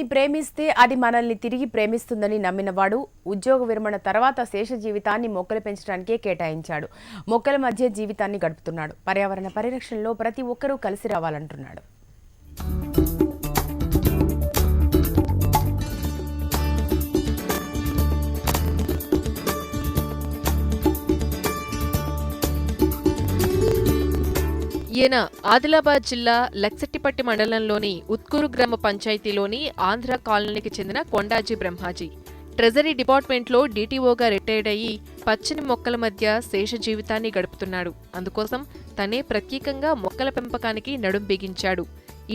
ప్రకృతిని ప్రేమిస్తే అది మనల్ని తిరిగి ప్రేమిస్తుందని నమ్మినవాడు ఉద్యోగ విరమణ తర్వాత శేష జీవితాన్ని మొక్కలు పెంచడానికే కేటాయించాడు. మొక్కల మధ్య జీవితాన్ని గడుపుతున్నాడు. పర్యావరణ పరిరక్షణలో ప్రతి ఒక్కరూ కలిసి రావాలంటున్నాడు. ఈయన ఆదిలాబాద్ జిల్లా లక్సెట్టిపట్టి మండలంలోని ఉత్కూరు గ్రామ పంచాయతీలోని ఆంధ్ర కాలనీకి చెందిన కొండాజీ బ్రహ్మాజీ ట్రెజరీ డిపార్ట్మెంట్లో డీటీఓగా రిటైర్డ్ అయ్యి పచ్చని మొక్కల మధ్య శేష జీవితాన్ని గడుపుతున్నాడు. అందుకోసం తనే ప్రత్యేకంగా మొక్కల పెంపకానికి నడుం బిగించాడు.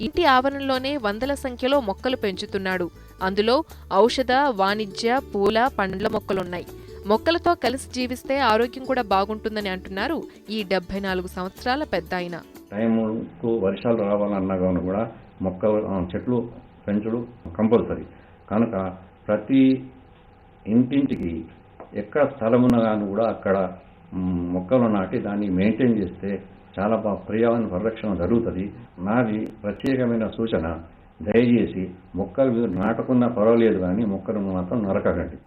ఇంటి ఆవరణలోనే వందల సంఖ్యలో మొక్కలు పెంచుతున్నాడు. అందులో ఔషధ, వాణిజ్య, పూల, పండ్ల మొక్కలున్నాయి. మొక్కలతో కలిసి జీవిస్తే ఆరోగ్యం కూడా బాగుంటుందని అంటున్నారు ఈ 74 సంవత్సరాల పెద్దాయన. టైంకు వర్షాలు రావాలన్నా కానీ కూడా మొక్కలు చెట్లు పెంచడం కంపల్సరీ కనుక ప్రతి ఇంటింటికి ఎక్కడ స్థలం ఉన్నా కానీ కూడా అక్కడ మొక్కలు నాటి దాన్ని మెయింటైన్ చేస్తే చాలా పర్యావరణ పరిరక్షణ జరుగుతుంది. నాది ప్రత్యేకమైన సూచన, దయచేసి మొక్కలు నాటకున్నా పర్వాలేదు కానీ మొక్కలను మాత్రం నరకకండి.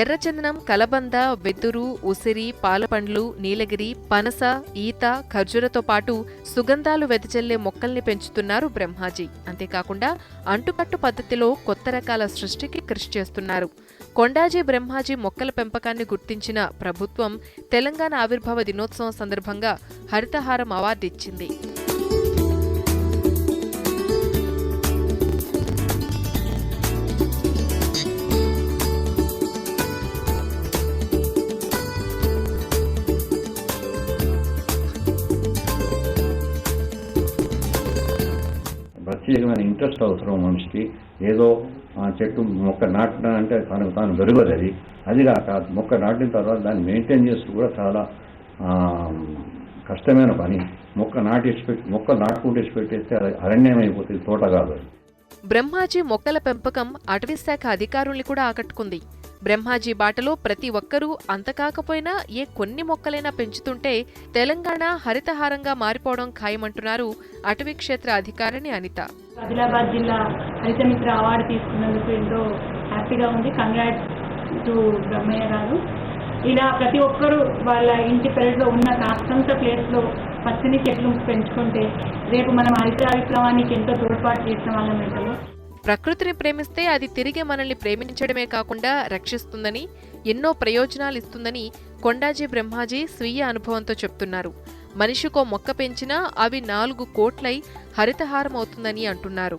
ఎర్రచందనం, కలబంద, వెదురు, ఉసిరి, పాలపండ్లు, నీలగిరి, పనస, ఈత, ఖర్జూరతో పాటు సుగంధాలు వెదజల్లే మొక్కల్ని పెంచుతున్నారు బ్రహ్మాజీ. అంతేకాకుండా అంటుకట్టు పద్ధతిలో కొత్త రకాల సృష్టికి కృషి చేస్తున్నారు. కొండాజీ బ్రహ్మాజీ మొక్కల పెంపకాన్ని గుర్తించిన ప్రభుత్వం తెలంగాణ ఆవిర్భావ దినోత్సవం సందర్భంగా హరితహారం అవార్డు ఇచ్చింది. ప్రత్యేకమైన ఇంట్రెస్ట్ అవసరం మనిషికి. ఏదో చెట్టు మొక్క నాటడం అంటే తనకు తాను పెరగదు. అది కాక మొక్క నాటిన తర్వాత దాన్ని మెయింటైన్ చేస్తూ కూడా చాలా కష్టమైన పని. మొక్క నాటుకుంటూ పెట్టేస్తే అరణ్యం అయిపోతుంది, తోట కాదు. బ్రహ్మాజీ మొక్కల పెంపకం అటవీశాఖ అధికారుల్ని కూడా ఆకట్టుకుంది. బ్రహ్మాజీ బాటలో ప్రతి ఒక్కరూ అంతకాకపోయినా కొన్ని మొక్కలైనా పెంచుతుంటే తెలంగాణ హరితహారంగా మారిపోవడం ఖాయమంటున్నారు అటవీ క్షేత్ర అధికారిని అనిత. ఆదిలాబాద్ జిల్లా హరితమిత్ర అవార్డు తీసుకున్నందుకు ఎంతో హ్యాపీగా ఉంది. కంగ్రాట్స్ టు బ్రహ్మయ్య గారు. ఇలా ప్రతి ఒక్కరూ వాళ్ళ ఇంటి పెరట్లో ఉన్న కాస్తంత ప్లేస్లో పచ్చని చెట్లు పెంచుకుంటే రేపు మనం హరిత విప్లవానికి ఎంతో తోడ్పాటు చేసిన వాళ్ళం అవుతాము. ప్రకృతిని ప్రేమిస్తే అది తిరిగి మనల్ని ప్రేమించడమే కాకుండా రక్షిస్తుందని, ఎన్నో ప్రయోజనాలు ఇస్తుందని కొండాజీ బ్రహ్మాజీ స్వీయ అనుభవంతో చెప్తున్నారు. మనిషికో మొక్క పెంచినా అవి 4 కోట్లై హరితహారం అవుతుందని అంటున్నారు.